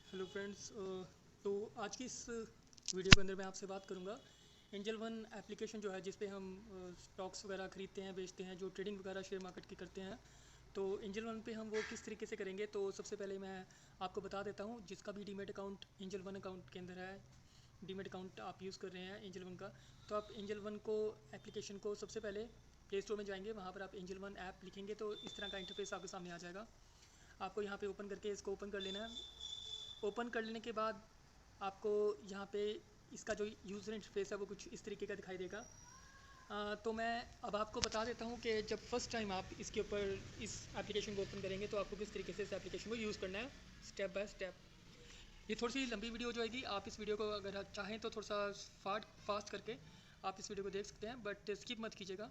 Hello friends. तो आज की इस वीडियो के अंदर मैं आपसे बात करूंगा एंजल वन एप्लीकेशन जो है जिस पे हम स्टॉक्स वगैरह खरीदते हैं, बेचते हैं, जो ट्रेडिंग वगैरह शेयर मार्केट की करते हैं। तो एंजल वन पे हम वो किस तरीके से करेंगे, तो सबसे पहले मैं आपको बता देता हूँ। जिसका भी demat account angel one account के अंदर है, डीमेट अकाउंट आप यूज़ कर रहे हैं एंजल वन का, तो आप एंजल वन को एप्लीकेशन को सबसे पहले प्ले स्टोर में जाएंगे, वहाँ पर आप एंजल वन ऐप लिखेंगे तो इस तरह का इंटरफेस आपके सामने आ जाएगा। आपको यहाँ पे ओपन करके इसको ओपन कर लेना है। ओपन कर लेने के बाद आपको यहाँ पे इसका जो यूज़र इंटरफेस है वो कुछ इस तरीके का दिखाई देगा। तो मैं अब आपको बता देता हूँ कि जब फर्स्ट टाइम आप इसके ऊपर इस एप्लीकेशन को ओपन करेंगे तो आपको किस तरीके से इस एप्लीकेशन को यूज़ करना है, स्टेप बाय स्टेप। ये थोड़ी सी लंबी वीडियो हो जाएगी, आप इस वीडियो को अगर आप चाहें तो थोड़ा सा फास्ट करके आप इस वीडियो को देख सकते हैं, बट स्किप मत कीजिएगा।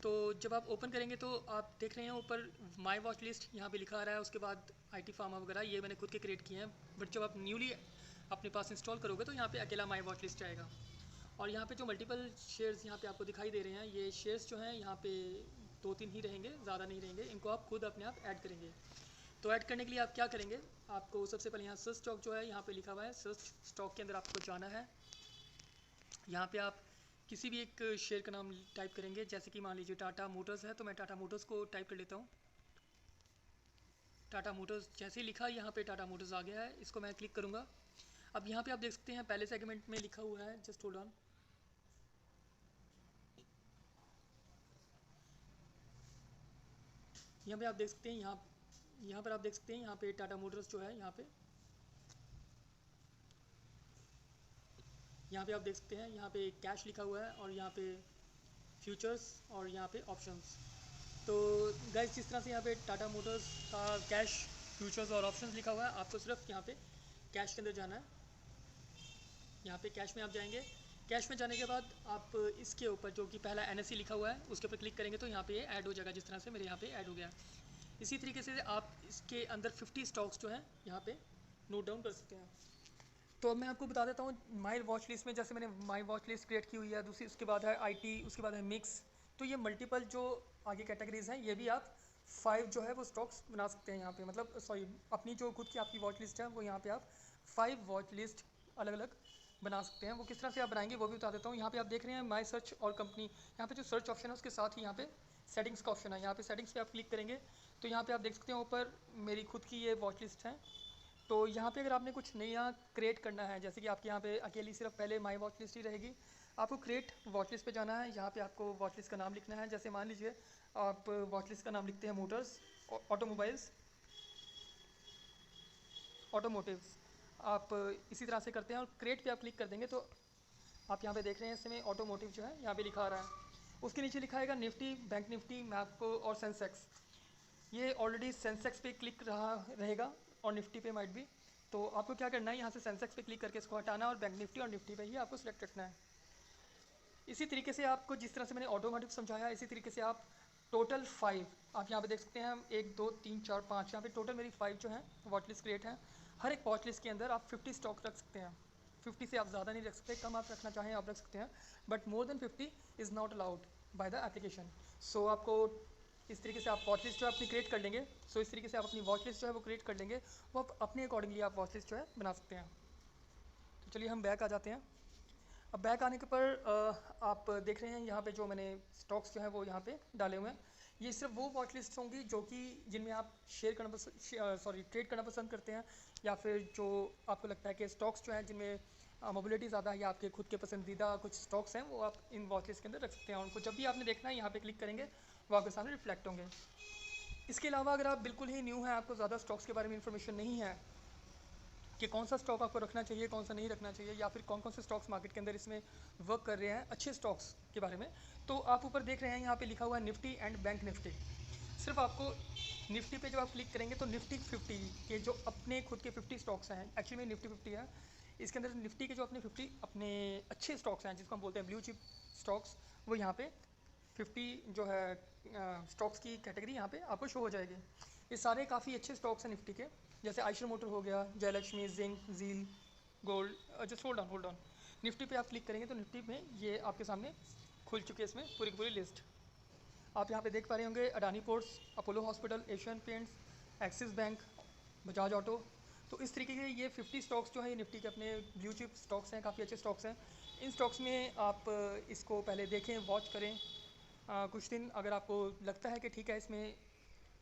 तो जब आप ओपन करेंगे तो आप देख रहे हैं ऊपर माई वॉच लिस्ट यहाँ पे लिखा आ रहा है। उसके बाद IT फार्मा वगैरह ये मैंने खुद के क्रिएट किए हैं, बट जब आप न्यूली अपने पास इंस्टॉल करोगे तो यहाँ पे अकेला माई वॉच लिस्ट आएगा। और यहाँ पे जो मल्टीपल शेयर्स यहाँ पे आपको दिखाई दे रहे हैं, ये शेयर्स जो हैं यहाँ पे 2-3 ही रहेंगे, ज़्यादा नहीं रहेंगे। इनको आप खुद अपने आप ऐड करेंगे। तो ऐड करने के लिए आप क्या करेंगे, आपको सबसे पहले यहाँ सर्च स्टॉक जो है यहाँ पे लिखा हुआ है, सर्च स्टॉक के अंदर आपको जाना है। यहाँ पे आप किसी भी एक शेयर का नाम टाइप करेंगे, जैसे कि मान लीजिए टाटा मोटर्स है, तो मैं टाटा मोटर्स को टाइप कर लेता हूँ। टाटा मोटर्स जैसे ही लिखा, यहाँ पे टाटा मोटर्स आ गया है, इसको मैं क्लिक करूँगा। अब यहाँ पे आप देख सकते हैं पहले सेगमेंट में लिखा हुआ है, जस्ट होल्ड ऑन। यहाँ पे आप देख सकते हैं, यहाँ पर आप देख सकते हैं यहाँ पे टाटा मोटर्स जो है, यहाँ पे आप देख सकते हैं यहाँ पे कैश लिखा हुआ है, और यहाँ पे फ्यूचर्स, और यहाँ पे ऑप्शंस। तो गाइस जिस तरह से यहाँ पे टाटा मोटर्स का कैश, फ्यूचर्स और ऑप्शंस लिखा हुआ है, आपको सिर्फ यहाँ पे कैश के अंदर जाना है। यहाँ पे कैश में आप जाएंगे। कैश में जाने के बाद आप इसके ऊपर जो कि पहला NSE लिखा हुआ है उसके ऊपर क्लिक करेंगे तो यहाँ पे ये ऐड हो जाएगा, जिस तरह से मेरे यहाँ पे ऐड हो गया। इसी तरीके से आप इसके अंदर 50 स्टॉक्स जो हैं यहाँ पे नोट डाउन कर सकते हैं। तो अब मैं आपको बता देता हूँ माई वॉच लिस्ट में, जैसे मैंने माई वॉच लिस्ट क्रिएट की हुई है, दूसरी उसके बाद है IT, उसके बाद है मिक्स। तो ये मल्टीपल जो आगे कैटेगरीज हैं, ये भी आप 5 जो है वो स्टॉक्स बना सकते हैं यहाँ पे, मतलब सॉरी, अपनी जो खुद की आपकी वॉच लिस्ट है वो यहाँ पे आप 5 वॉच लिस्ट अलग अलग बना सकते हैं। वो किस तरह से आप बनाएंगे वो भी बता देता हूँ। यहाँ पे आप देख रहे हैं माई सर्च और कंपनी, यहाँ पे जो सर्च ऑप्शन है उसके साथ ही यहाँ पे सेटिंग्स का ऑप्शन है। यहाँ पे सेटिंग्स पे आप क्लिक करेंगे तो यहाँ पे आप देख सकते हैं ऊपर मेरी खुद की ये वॉच लिस्ट है। तो यहाँ पे अगर आपने कुछ नया क्रिएट करना है, जैसे कि आपके यहाँ पे अकेली सिर्फ पहले माई वॉच लिस्ट ही रहेगी, आपको क्रिएट वॉच लिस्ट पे जाना है। यहाँ पे आपको वॉच लिस्ट का नाम लिखना है। जैसे मान लीजिए आप वॉच लिस्ट का नाम लिखते हैं मोटर्स, ऑटोमोबाइल्स, ऑटोमोटिव्स। आप इसी तरह से करते हैं और क्रिएट पे आप क्लिक कर देंगे तो आप यहाँ पे देख रहे हैं इसमें ऑटोमोटिव जो है यहाँ पे लिखा आ रहा है। उसके नीचे लिखा आएगा निफ्टी, बैंक निफ्टी, मैपको और सेंसेक्स। ये ऑलरेडी सेंसेक्स पे क्लिक रहा रहेगा और निफ्टी पे माइट भी। तो आपको क्या करना है, यहाँ से सेंसेक्स पे क्लिक करके इसको हटाना है और बैंक निफ्टी और निफ्टी पे ही आपको सिलेक्ट रखना है। इसी तरीके से आपको जिस तरह से मैंने ऑटोमेटिक समझाया, इसी तरीके से आप टोटल 5, आप यहाँ पे देख सकते हैं 1 2 3 4 5, यहाँ पे टोटल मेरी 5 जो है वॉच लिस्ट क्रिएट है। हर एक वॉच लिस्ट के अंदर आप 50 स्टॉक रख सकते हैं। 50 से आप ज़्यादा नहीं रख सकते, कम आप रखना चाहें आप रख सकते हैं, but more than 50 is not allowed by the application. So आपको इस तरीके से आप वॉच लिस्ट जो है अपनी क्रिएट कर लेंगे। सो इस तरीके से आप अपनी वॉच लिस्ट जो है वो क्रिएट कर लेंगे, वो आप अपने अकॉर्डिंगली आप वॉच लिस्ट जो है बना सकते हैं। तो चलिए हम बैक आ जाते हैं। अब बैक आने के पर आप देख रहे हैं यहाँ पे जो मैंने स्टॉक्स जो है वो यहाँ पे डाले हुए हैं। ये सिर्फ वो वॉच लिस्ट होंगी जो कि जिनमें आप शेयर करना पसंद, सॉरी, ट्रेड करना पसंद करते हैं, या फिर जो आपको लगता है कि स्टॉक्स जो हैं जिनमें मोबिलिटी ज़्यादा है या आपके खुद के पसंदीदा कुछ स्टॉक्स हैं, वो आप इन वॉच लिस्ट के अंदर रख सकते हैं। उनको जब भी आपने देखना है यहाँ पे क्लिक करेंगे वो आपके सामने रिफ्लेक्ट होंगे। इसके अलावा अगर आप बिल्कुल ही न्यू हैं, आपको ज़्यादा स्टॉक्स के बारे में इंफॉर्मेशन नहीं है कि कौन सा स्टॉक आपको रखना चाहिए, कौन सा नहीं रखना चाहिए, या फिर कौन कौन से स्टॉक्स मार्केट के अंदर इसमें वर्क कर रहे हैं अच्छे स्टॉक्स के बारे में, तो आप ऊपर देख रहे हैं यहाँ पे लिखा हुआ है निफ्टी एंड बैंक निफ्टी। सिर्फ आपको निफ्टी पे जब आप क्लिक करेंगे तो निफ्टी 50 के जो अपने खुद के 50 स्टॉक्स हैं, एक्चुअली में निफ्टी 50 है, इसके अंदर निफ्टी के जो अपने 50 अपने अच्छे स्टॉक्स हैं जिसको हम बोलते हैं ब्लू चिप स्टॉक्स, वो यहाँ पे 50 जो है स्टॉक्स की कैटेगरी यहाँ पे आपको शो हो जाएगी। ये सारे काफ़ी अच्छे स्टॉक्स हैं निफ्टी के, जैसे आयशर मोटर हो गया, Jayalakshmi, zinc, Zeel, gold. Just hold on hold on. Nifty पे आप क्लिक करेंगे तो निफ्टी में ये आपके सामने खुल चुकी है इसमें पूरी की पूरी लिस्ट। आप यहाँ पे देख पा रहे होंगे Adani ports, Apollo hospital, Asian paints, axis bank, Bajaj auto. तो इस तरीके के ये 50 स्टॉक्स जो है ये निफ्टी के अपने ब्लू चिप स्टॉक्स हैं, काफ़ी अच्छे स्टॉक्स हैं। इन स्टॉक्स में आप इसको पहले देखें, वॉच करें कुछ दिन। अगर आपको लगता है कि ठीक है इसमें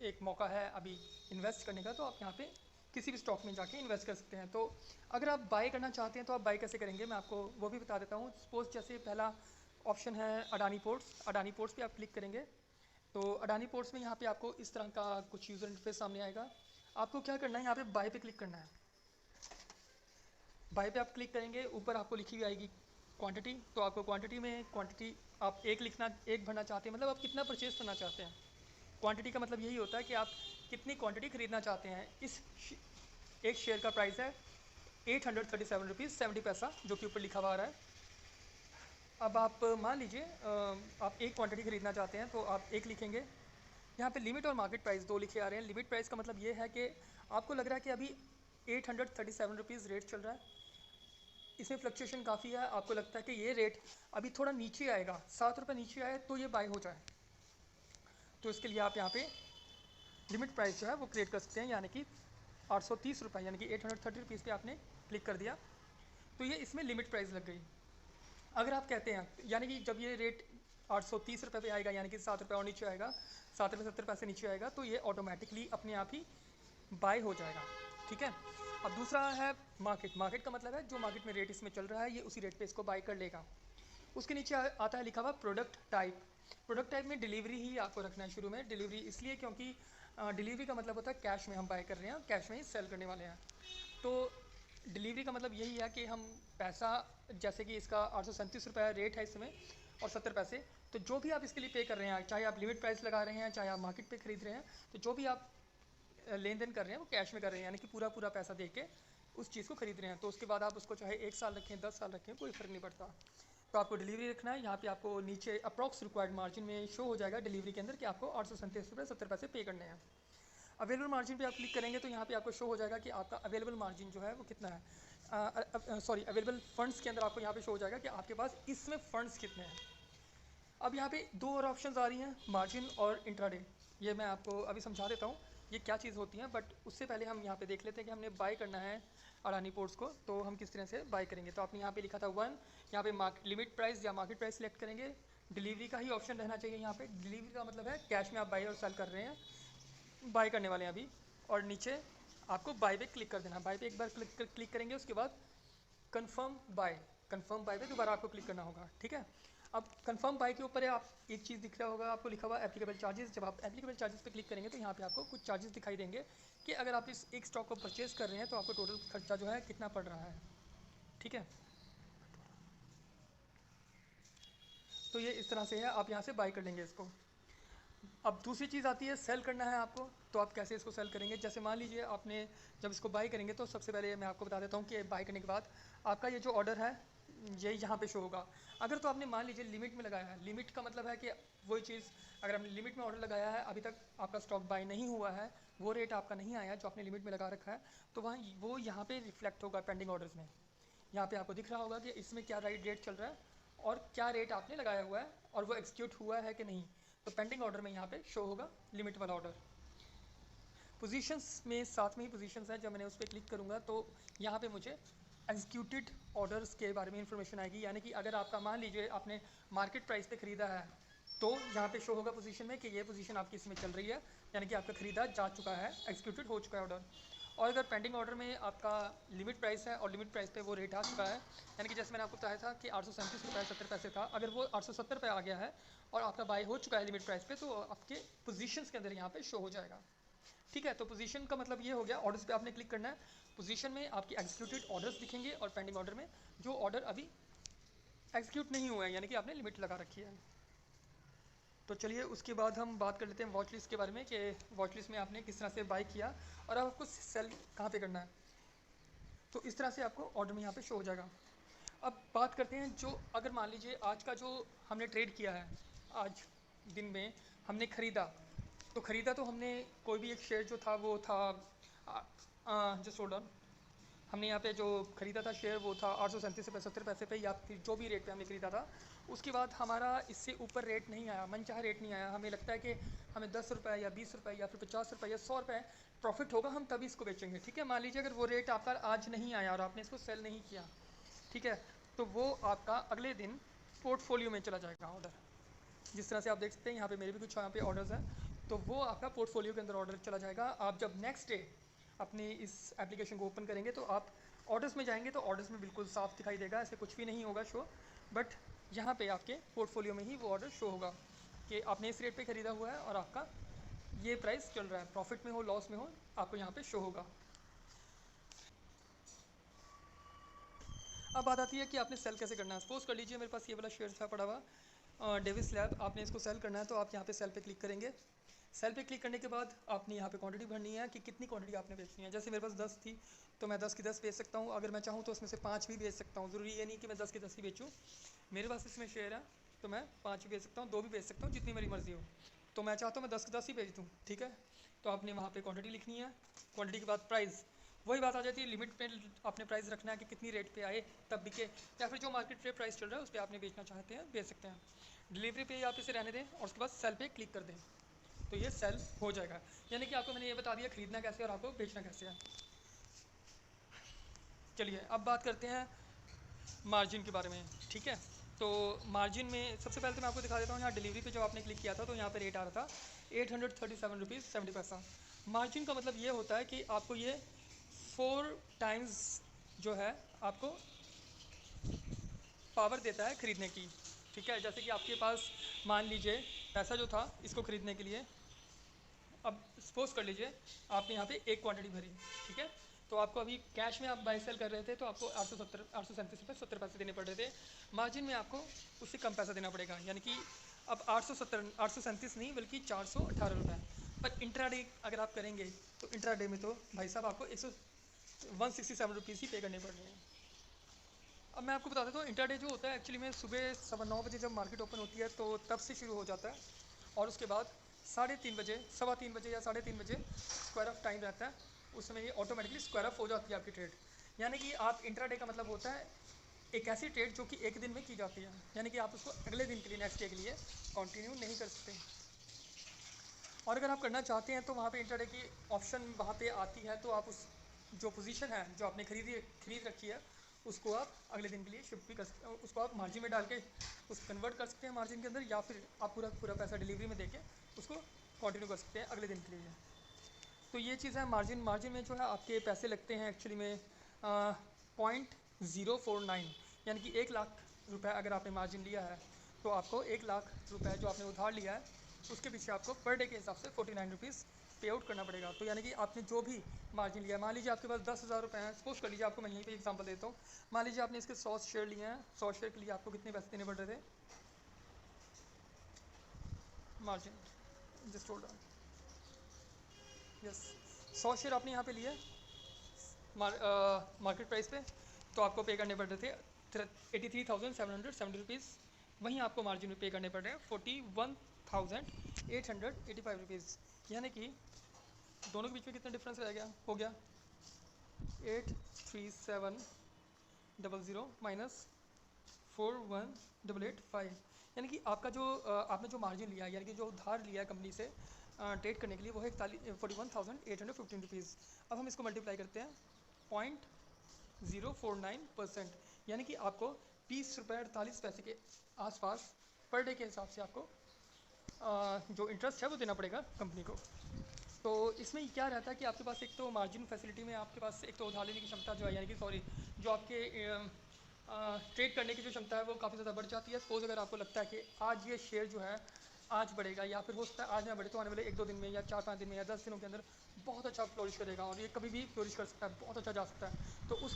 एक मौका है अभी इन्वेस्ट करने का, तो आप यहाँ पे किसी भी स्टॉक में जाके इन्वेस्ट कर सकते हैं। तो अगर आप बाय करना चाहते हैं तो आप बाय कैसे करेंगे, मैं आपको वो भी बता देता हूँ। सपोज जैसे पहला ऑप्शन है अडानी पोर्ट्स। अडानी पोर्ट्स पे आप क्लिक करेंगे तो अडानी पोर्ट्स में यहाँ पे आपको इस तरह का कुछ यूज़र इंटरफेस सामने आएगा। आपको क्या करना है, यहाँ पे बाय पे क्लिक करना है। बाय पे आप क्लिक करेंगे, ऊपर आपको लिखी हुई आएगी क्वांटिटी। तो आपको क्वांटिटी में क्वांटिटी आप एक भरना चाहते हैं, मतलब आप कितना परचेज करना चाहते हैं। क्वांटिटी का मतलब यही होता है कि आप कितनी क्वांटिटी खरीदना चाहते हैं। एक शेयर का प्राइस है 837 रुपीज़ 70 पैसा, जो कि ऊपर लिखा हुआ आ रहा है। अब आप मान लीजिए आप एक क्वांटिटी खरीदना चाहते हैं तो आप एक लिखेंगे। यहाँ पे लिमिट और मार्केट प्राइस दो लिखे आ रहे हैं। लिमिट प्राइस का मतलब ये है कि आपको लग रहा है कि अभी 837 रुपीज़ रेट चल रहा है, इसमें फ्लक्चुएशन काफ़ी है, आपको लगता है कि ये रेट अभी थोड़ा नीचे आएगा, 7 रुपये नीचे आए तो ये बाय हो जाए। तो इसके लिए आप यहाँ पे लिमिट प्राइस जो है वो क्रिएट कर सकते हैं, यानी कि 830 रुपये, यानी कि 830 रुपीज़ पे आपने क्लिक कर दिया तो ये इसमें लिमिट प्राइस लग गई। अगर आप कहते हैं, यानी कि जब ये रेट 830 रुपये पे आएगा, यानी कि 7 रुपये और नीचे आएगा, 7 रुपये 70 पैसे नीचे आएगा, तो ये ऑटोमेटिकली अपने आप ही बाय हो जाएगा। ठीक है। अब दूसरा है मार्केट। मार्केट का मतलब है जो मार्केट में रेट इसमें चल रहा है ये उसी रेट पे इसको बाय कर लेगा। उसके नीचे आता है लिखा हुआ प्रोडक्ट टाइप। प्रोडक्ट टाइप में डिलीवरी ही आपको रखना है शुरू में। डिलीवरी इसलिए क्योंकि डिलीवरी का मतलब होता है कैश में हम बाय कर रहे हैं, कैश में ही सेल करने वाले हैं। तो डिलीवरी का मतलब यही है कि हम पैसा, जैसे कि इसका 837 रुपये रेट है इस समय और 70 पैसे, तो जो भी आप इसके लिए पे कर रहे हैं, चाहे आप लिमिट प्राइस लगा रहे हैं, चाहे आप मार्केट पे खरीद रहे हैं, तो जो भी आप लेन देन कर रहे हैं वो कैश में कर रहे हैं, यानी कि पूरा पूरा पैसा दे के उस चीज़ को खरीद रहे हैं। तो उसके बाद आप उसको चाहे 1 साल रखें, 10 साल रखें, कोई फ़र्क नहीं पड़ता। तो आपको डिलीवरी रखना है। यहाँ पे आपको नीचे अप्रॉक्स रिक्वायर्ड मार्जिन में शो हो जाएगा डिलीवरी के अंदर कि आपको 837 रुपये 70 पैसे पे करने हैं। अवेलेबल मार्जिन पे आप क्लिक करेंगे तो यहाँ पे आपको शो हो जाएगा कि आपका अवेलेबल मार्जिन जो है वो कितना है। सॉरी, अवेलेबल फंड्स के अंदर आपको यहाँ पे शो हो जाएगा कि आपके पास इसमें फ़ंड्स कितने हैं। अब यहाँ पे दो और ऑप्शंस आ रही हैं, मार्जिन और इंट्राडे। ये मैं आपको अभी समझा देता हूँ ये क्या चीज़ होती है, बट उससे पहले हम यहाँ पे देख लेते हैं कि हमने बाय करना है अडानी पोर्ट्स को, तो हम किस तरह से बाय करेंगे। तो आपने यहाँ पे लिखा था 1, यहाँ पे लिमिट प्राइस या मार्केट प्राइस सेलेक्ट करेंगे। डिलीवरी का ही ऑप्शन रहना चाहिए यहाँ पे। डिलीवरी का मतलब है कैश में आप बाय और सेल कर रहे हैं, बाय करने वाले हैं अभी। और नीचे आपको बाय पे क्लिक कर देना। बाय पे एक बार क्लिक करेंगे, उसके बाद कंफर्म बाय पे दोबारा आपको क्लिक करना होगा। ठीक है। अब कंफर्म बाय के ऊपर है, आप एक चीज़ दिख रहा होगा आपको लिखा हुआ एप्लीकेबल चार्जेस। जब आप एप्लीकेबल चार्जेस पे क्लिक करेंगे तो यहाँ पे आपको कुछ चार्जेस दिखाई देंगे कि अगर आप इस एक स्टॉक को परचेज कर रहे हैं तो आपको टोटल खर्चा जो है कितना पड़ रहा है। ठीक है। तो ये इस तरह से है, आप यहाँ से बाय कर लेंगे इसको। अब दूसरी चीज़ आती है सेल करना है आपको, तो आप कैसे इसको सेल करेंगे। जैसे मान लीजिए आपने जब इसको बाय करेंगे तो सबसे पहले मैं आपको बता देता हूँ कि बाय करने के बाद आपका ये जो ऑर्डर है ये यहाँ पे शो होगा। अगर तो आपने मान लीजिए लिमिट में लगाया है, लिमिट का मतलब है कि वही चीज़, अगर आपने लिमिट में ऑर्डर लगाया है, अभी तक आपका स्टॉक बाय नहीं हुआ है, वो रेट आपका नहीं आया जो आपने लिमिट में लगा रखा है, तो वहाँ वो यहाँ पे रिफ्लेक्ट होगा पेंडिंग ऑर्डर्स में। यहाँ पे आपको दिख रहा होगा कि इसमें क्या रेट चल रहा है और क्या रेट आपने लगाया हुआ है और वो एग्जीक्यूट हुआ है कि नहीं। तो पेंडिंग ऑर्डर में यहाँ पे शो होगा लिमिट वाला ऑर्डर। पोजीशंस में साथ में ही पोजीशंस है, जब मैंने उस पर क्लिक करूँगा तो यहाँ पे मुझे एग्जीक्यूटेड ऑर्डर्स के बारे में इंफॉर्मेशन आएगी। यानी कि अगर आपका मान लीजिए आपने मार्केट प्राइस पे ख़रीदा है तो यहाँ पे शो होगा पोजीशन में कि ये पोजीशन आपकी इसमें चल रही है, यानी कि आपका ख़रीदा जा चुका है, एग्जीक्यूटेड हो चुका है ऑर्डर। और अगर पेंडिंग ऑर्डर में आपका लिमिट प्राइस है और लिमिट प्राइस पे वो रेट आ चुका है, यानी कि जैसे मैंने आपको बताया था कि 837 रुपये 70 पैसे था, अगर वो 870 पे आ गया है और आपका बाय हो चुका है लिमिट प्राइस पे, तो आपके पोजीशंस के अंदर यहाँ पे शो हो जाएगा। ठीक है। तो पोजीशन का मतलब ये हो गया, ऑर्डर्स पे आपने क्लिक करना है, पोजीशन में आपकी एग्जीक्यूटेड ऑर्डर्स दिखेंगे और पेंडिंग ऑर्डर में जो ऑर्डर अभी एग्जीक्यूट नहीं हुआ है, यानी कि आपने लिमिट लगा रखी है। तो चलिए उसके बाद हम बात कर लेते हैं वॉच लिस्ट के बारे में कि वॉच लिस्ट में आपने किस तरह से बाय किया और आपको सेल कहाँ पे करना है। तो इस तरह से आपको ऑर्डर में यहाँ पे शो हो जाएगा। अब बात करते हैं जो, अगर मान लीजिए आज का जो हमने ट्रेड किया है, आज दिन में हमने ख़रीदा, तो हमने कोई भी एक शेयर जो था वो था जस्ट होल्ड ऑन, हमने यहाँ पे जो ख़रीदा था शेयर वो था 837 रुपये 70 पैसे पे, या फिर जो भी रेट पे हमने ख़रीदा था। उसके बाद हमारा इससे ऊपर रेट नहीं आया, मनचाहा रेट नहीं आया। हमें लगता है कि हमें 10 रुपये या 20 रुपये या फिर 50 रुपये या 100 रुपये प्रॉफिट होगा, हम तभी इसको बेचेंगे। ठीक है, मान लीजिए अगर वो रेट आपका आज नहीं आया और आपने इसको सेल नहीं किया, ठीक है, तो वो आपका अगले दिन पोर्टफोलियो में चला जाएगा ऑर्डर। जिस तरह से आप देख सकते हैं यहाँ पे मेरे भी कुछ यहाँ पे ऑर्डर्स हैं, तो वो आपका पोर्टफोलियो के अंदर ऑर्डर चला जाएगा। आप जब नेक्स्ट डे अपनी इस एप्लीकेशन को ओपन करेंगे तो आप ऑर्डर्स में जाएंगे तो ऑर्डर्स में बिल्कुल साफ दिखाई देगा, ऐसे कुछ भी नहीं होगा शो, बट यहाँ पे आपके पोर्टफोलियो में ही वो ऑर्डर शो होगा कि आपने इस रेट पे ख़रीदा हुआ है और आपका ये प्राइस चल रहा है, प्रॉफिट में हो लॉस में हो आपको यहाँ पे शो होगा। अब बात आती है कि आपने सेल कैसे करना है। सपोज कर लीजिए मेरे पास ये वाला शेयर था पड़ा हुआ डेविस लैब, आपने इसको सेल करना है तो आप यहाँ पे सेल पे क्लिक करेंगे। सेल पे क्लिक करने के बाद आपने यहाँ पे क्वांटिटी भरनी है कि कितनी क्वांटिटी आपने बेचनी है। जैसे मेरे पास 10 थी तो मैं 10 की 10 बेच सकता हूँ, अगर मैं चाहूँ तो उसमें से 5 भी बेच सकता हूँ। ज़रूरी ये नहीं कि मैं 10 की 10 ही बेचूँ, मेरे पास इसमें शेयर है तो मैं 5 भी बेच सकता हूँ, 2 भी बेच सकता हूँ, जितनी मेरी मर्ज़ी हो। तो मैं चाहता हूँ मैं 10 की 10 ही बेच दूँ, ठीक है। तो आपने वहाँ पर क्वान्टिटी लिखनी है, क्वान्टिटी के बाद प्राइस, वही बात आ जाती है, लिमिट पे आपने प्राइस रखना है कि कितनी रेट पे आए तब बिके, या फिर जो मार्केट रेट प्राइस चल रहा है उस पर आपने बेचना चाहते हैं बेच सकते हैं। डिलीवरी पे आप इसे रहने दें और उसके बाद सेल पे क्लिक कर दें तो ये सेल हो जाएगा। यानी कि आपको मैंने ये बता दिया खरीदना कैसे और आपको बेचना कैसे है। चलिए अब बात करते हैं मार्जिन के बारे में, ठीक है। तो मार्जिन में सबसे पहले तो मैं आपको दिखा देता हूँ, यहाँ डिलीवरी पे जब आपने क्लिक किया था तो यहाँ पे रेट आ रहा था 837 रुपीज़ 70 पैसा। मार्जिन का मतलब ये होता है कि आपको ये 4 टाइम्स जो है आपको पावर देता है ख़रीदने की, ठीक है। जैसे कि आपके पास मान लीजिए पैसा जो था इसको ख़रीदने के लिए, अब सपोज कर लीजिए आपने यहाँ पे एक क्वांटिटी भरी, ठीक है, तो आपको अभी कैश में आप बाई सेल कर रहे थे तो आपको 837 रुपये 70 पैसे देने पड़ रहे थे। मार्जिन में आपको उससे कम पैसा देना पड़ेगा, यानी कि अब 837 नहीं बल्कि 418 रुपये। पर इंट्राडे अगर आप करेंगे तो इंट्राडे में तो भाई साहब आपको 167 रुपीज़ ही पे करने पड़ रहे हैं। अब मैं आपको बता देता हूँ इंट्राडे जो होता है एक्चुअली में सुबह 9:15 जब मार्केट ओपन होती है तो तब से शुरू हो जाता है और उसके बाद 3:30 बजे 3:15 बजे या 3:30 बजे स्क्वायर ऑफ टाइम रहता है, उस समय ये ऑटोमेटिकली स्क्वायर ऑफ हो जाती है आपकी ट्रेड। यानी कि आप इंट्राडे का मतलब होता है एक ऐसी ट्रेड जो कि एक दिन में की जाती है, यानी कि आप उसको अगले दिन के लिए नेक्स्ट डे के लिए कंटिन्यू नहीं कर सकते। और अगर आप करना चाहते हैं तो वहाँ पे इंट्राडे की ऑप्शन वहाँ पे आती है, तो आप उस जो पोजीशन है जो आपने खरीद रखी है उसको आप अगले दिन के लिए शिफ्ट भी कर सकते हैं, उसको आप मार्जिन में डाल के उसको कन्वर्ट कर सकते हैं मार्जिन के अंदर, या फिर आप पूरा पैसा डिलीवरी में देके उसको कंटिन्यू कर सकते हैं अगले दिन के लिए। तो ये चीज़ है मार्जिन में जो है आपके पैसे लगते हैं एक्चुअली में 0.049, यानी कि 1 लाख रुपये अगर आपने मार्जिन लिया है तो आपको 1 लाख रुपये जो आपने उधार लिया है उसके पीछे आपको पर डे के हिसाब से 49 रुपीज़ पे आउट करना पड़ेगा। तो यानी कि आपने जो भी मार्जिन लिया, मान लीजिए आपके पास 10,000 रुपये हैं, सपोज कर लीजिए, आपको मैं यहीं पे एग्जांपल देता हूँ, मान लीजिए आपने इसके 100 शेयर लिए हैं, 100 शेयर के लिए आपको कितने पैसे देने पड़ रहे थे margin, just hold on, yes 100 share आपने यहाँ पे लिए मार्केट प्राइस पे, तो आपको पे करने पड़ रहे थे 83,770 रुपीज़। वहीं आपको मार्जिन में पे करने पड़ रहे हैं 41,885 रुपीज़, यानी कि दोनों के बीच में कितना डिफरेंस रह गया, हो गया 83700 माइनस 41,885, यानी कि आपका जो आपने जो मार्जिन लिया यानी कि जो उधार लिया है कंपनी से ट्रेड करने के लिए वो है 41,815 रुपीज़। अब हम इसको मल्टीप्लाई करते हैं 0.049%, यानी कि आपको 20 रुपये 48 पैसे के आसपास पर डे के हिसाब से आपको जो इंटरेस्ट है वो देना पड़ेगा कंपनी को। तो इसमें क्या रहता है कि आपके पास एक तो मार्जिन फैसिलिटी में आपके पास एक तो उधार लेने की क्षमता जो है, यानी कि जो आपके ट्रेड करने की जो क्षमता है वो काफ़ी ज़्यादा बढ़ जाती है। सपोज अगर आपको लगता है कि आज ये शेयर जो है आज बढ़ेगा, या फिर हो सकता है आज ना बढ़े तो आने वाले 1-2 दिन में या 4-5 दिन में या 10 दिनों के अंदर बहुत अच्छा फ्लोरिश करेगा और ये कभी भी फ्लोरिश कर सकता है, बहुत अच्छा जा सकता है। तो उस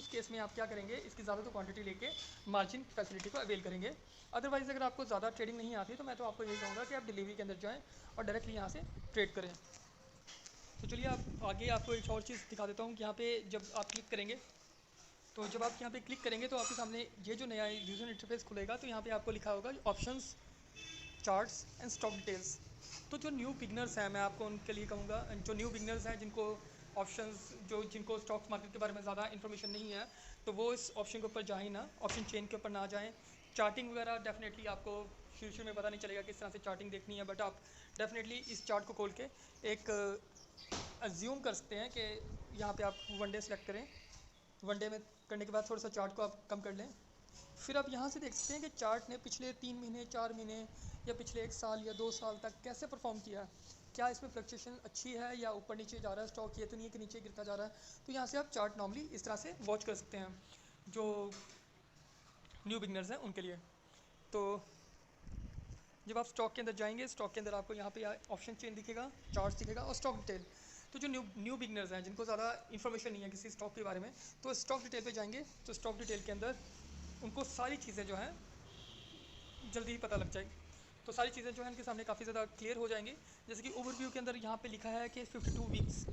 केस में आप क्या करेंगे, इसकी ज़्यादा तो क्वांटिटी लेके मार्जिन फैसिलिटी को अवेल करेंगे। अदरवाइज़ अगर आपको ज़्यादा ट्रेडिंग नहीं आती तो मैं तो आपको यही कहूँगा कि आप डिलीवरी के अंदर जाएँ और डायरेक्टली यहाँ से ट्रेड करें। तो चलिए आप आगे आपको एक और चीज़ दिखा देता हूँ कि यहाँ पे जब आप क्लिक करेंगे तो जब आप यहाँ पे क्लिक करेंगे तो आपके सामने ये जो नया यूज़र इंटरफेस खुलेगा, तो यहाँ पे आपको लिखा होगा options, charts and stock details. तो जो न्यू बिगनर्स हैं मैं आपको उनके लिए कहूँगा, जो न्यू बिगनर्स हैं जिनको ऑप्शंस जो जिनको स्टॉक्स मार्केट के बारे में ज़्यादा इन्फॉर्मेशन नहीं है तो वो इस ऑप्शन के ऊपर जाएँ ना, ऑप्शन चेन के ऊपर ना जाएँ। चार्टिंग वगैरह डेफिनेटली आपको शुरू में पता नहीं चलेगा किस तरह से चार्टिंग देखनी है, बट आप डेफिनेटली इस चार्ट को खोल के एक अज्यूम कर सकते हैं कि यहाँ पे आप वनडे सेलेक्ट करें। वनडे में करने के बाद थोड़ा सा चार्ट को आप कम कर लें। फिर आप यहाँ से देख सकते हैं कि चार्ट ने पिछले 3 महीने 4 महीने या पिछले 1 साल या 2 साल तक कैसे परफॉर्म किया। क्या इसमें फ्लक्चुएशन अच्छी है या ऊपर नीचे जा रहा है स्टॉक, ये तो नहीं है कि नीचे गिरता जा रहा है। तो यहाँ से आप चार्ट नॉर्मली इस तरह से वॉच कर सकते हैं जो न्यू बिगनर्स हैं उनके लिए। तो जब आप स्टॉक के अंदर जाएंगे, स्टॉक के अंदर आपको यहाँ पे ऑप्शन चेन दिखेगा, चार्ट दिखेगा और स्टॉक डिटेल। तो जो न्यू बिगनर्स हैं जिनको ज़्यादा इन्फॉर्मेशन नहीं है किसी स्टॉक के बारे में, तो स्टॉक डिटेल पे जाएंगे तो स्टॉक डिटेल के अंदर उनको सारी चीज़ें जो हैं जल्दी ही पता लग जाएगी। तो सारी चीज़ें जो हैं उनके सामने काफ़ी ज़्यादा क्लियर हो जाएंगी। जैसे कि ओवरव्यू के अंदर यहाँ पे लिखा है कि 52 वीक्स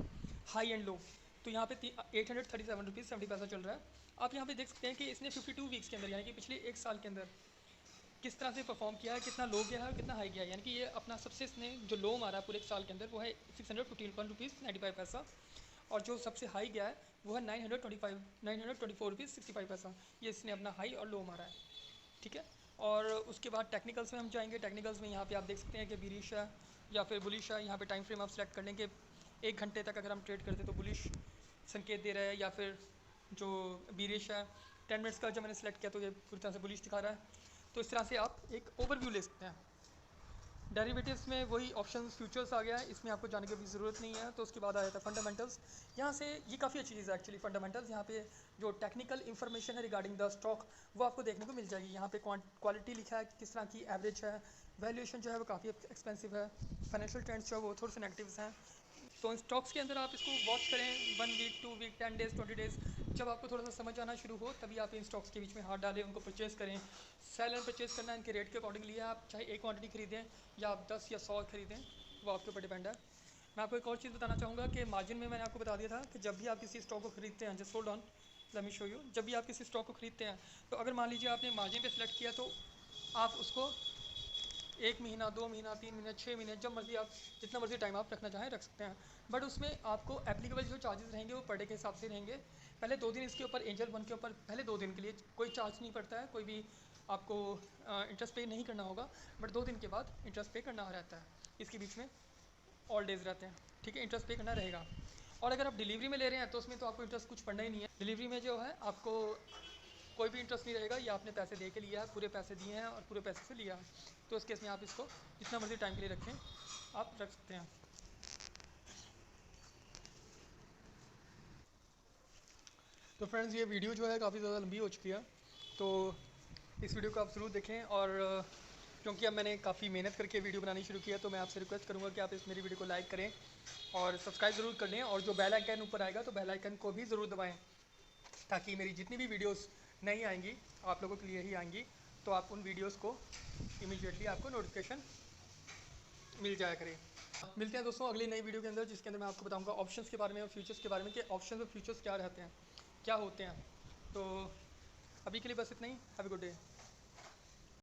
हाई एंड लो, तो यहाँ पे 837 रुपीज़ 70 पैसा चल रहा है। आप यहाँ पे देख सकते हैं कि इसने 52 वीक्स के अंदर यानी कि पिछले 1 साल के अंदर किस तरह से परफॉर्म किया है, कितना लो गया है और कितना हाई गया है। यानी कि ये अपना सबसे इसने जो लो मारा है पूरे 1 साल के अंदर वो है 651 रुपीज़ 95 पैसा, और जो सबसे हाई गया है वो है 924 रुपीज़ 65 पैसा। ये इसने अपना हाई और लो मारा है, ठीक है। और उसके बाद टेक्निकल्स में हम जाएंगे। टेक्निकल्स में यहाँ पे आप देख सकते हैं कि बीरिश है या फिर बुलिश है। यहाँ पे टाइम फ्रेम आप सेलेक्ट कर लेंगे। 1 घंटे तक अगर हम ट्रेड करते तो बुलिश संकेत दे रहा है, या फिर जो बीरिश है 10 मिनट्स का जब मैंने सेलेक्ट किया तो ये पूरी तरह से बुलिश दिखा रहा है। तो इस तरह से आप एक ओवरव्यू ले सकते हैं। डेरिवेटिव्स में वही ऑप्शंस फ्यूचर्स आ गया है, इसमें आपको जाने की भी ज़रूरत नहीं है। तो उसके बाद आया था फंडामेंटल्स। यहाँ से ये काफ़ी अच्छी चीज़ है एक्चुअली फंडामेंटल्स। यहाँ पे जो टेक्निकल इन्फॉर्मेशन है रिगार्डिंग द स्टॉक वो आपको देखने को मिल जाएगी। यहाँ पे क्वालिटी लिखा है किस तरह की एवरेज है, वैल्यूएशन जो है वो काफ़ी एक्सपेंसिव है, फाइनेंशियल ट्रेंड्स जो है वो थोड़े से नेगेटिव्स हैं। तो इन स्टॉक्स के अंदर आप इसको वॉच करें 1 वीक 2 वीक 10 डेज़ 20 डेज़। जब आपको थोड़ा सा समझ आना शुरू हो तभी आप इन स्टॉक्स के बीच में हाथ डालें, उनको परचेज़ करें। सेल एंड परचेज़ करना इनके रेट के अकॉर्डिंगली है। आप चाहे एक क्वांटिटी खरीदें या आप 10 या 100 खरीदें, वो आपके ऊपर डिपेंड है। मैं आपको एक और चीज़ बताना चाहूँगा कि मार्जिन में मैंने आपको बता दिया था कि जब भी आप किसी स्टॉक को खरीदते हैं, just hold on let me show you, जब भी आप किसी स्टॉक को खरीदते हैं तो अगर मान लीजिए आपने मार्जिन पे सिलेक्ट किया तो आप उसको 1 महीना 2 महीना 3 महीने 6 महीने जब मर्जी आप जितना मर्जी टाइम आप रखना चाहें रख सकते हैं। बट उसमें आपको एप्लीकेबल जो चार्जेस रहेंगे वो पर डे के हिसाब से रहेंगे। पहले 2 दिन इसके ऊपर एंजल वन के ऊपर पहले 2 दिन के लिए कोई चार्ज नहीं पड़ता है, कोई भी आपको इंटरेस्ट पे नहीं करना होगा। बट 2 दिन के बाद इंटरेस्ट पे करना रहता है। इसके बीच में ऑल डेज रहते हैं, ठीक है, इंटरेस्ट पे करना रहेगा। और अगर आप डिलीवरी में ले रहे हैं तो उसमें तो आपको इंटरेस्ट कुछ पड़ना ही नहीं है। डिलीवरी में जो है आपको कोई भी इंटरेस्ट नहीं रहेगा। ये आपने पैसे दे के लिया है, पूरे पैसे दिए हैं और पूरे पैसे से लिया है। तो इस केस में आप इसको जितना मर्जी टाइम के लिए रखें आप रख सकते हैं। तो फ्रेंड्स ये वीडियो जो है काफ़ी ज़्यादा लंबी हो चुकी है, तो इस वीडियो को आप ज़रूर देखें। और क्योंकि अब मैंने काफ़ी मेहनत करके वीडियो बनानी शुरू किया तो मैं आपसे रिक्वेस्ट करूँगा कि आप इस मेरी वीडियो को लाइक करें और सब्सक्राइब ज़रूर कर लें। और जो बेल आइकन ऊपर आएगा तो बेल आइकन को भी ज़रूर दबाएँ ताकि मेरी जितनी भी वीडियोस नहीं आएंगी आप लोगों के लिए ही आएंगी, तो आप उन वीडियोस को इमीडिएटली आपको नोटिफिकेशन मिल जाया करे। मिलते हैं दोस्तों अगली नई वीडियो के अंदर, जिसके अंदर मैं आपको बताऊंगा ऑप्शंस के बारे में और फ्यूचर्स के बारे में कि ऑप्शंस और फ्यूचर्स क्या रहते हैं, क्या होते हैं। तो अभी के लिए बस इतना ही। Have a good day.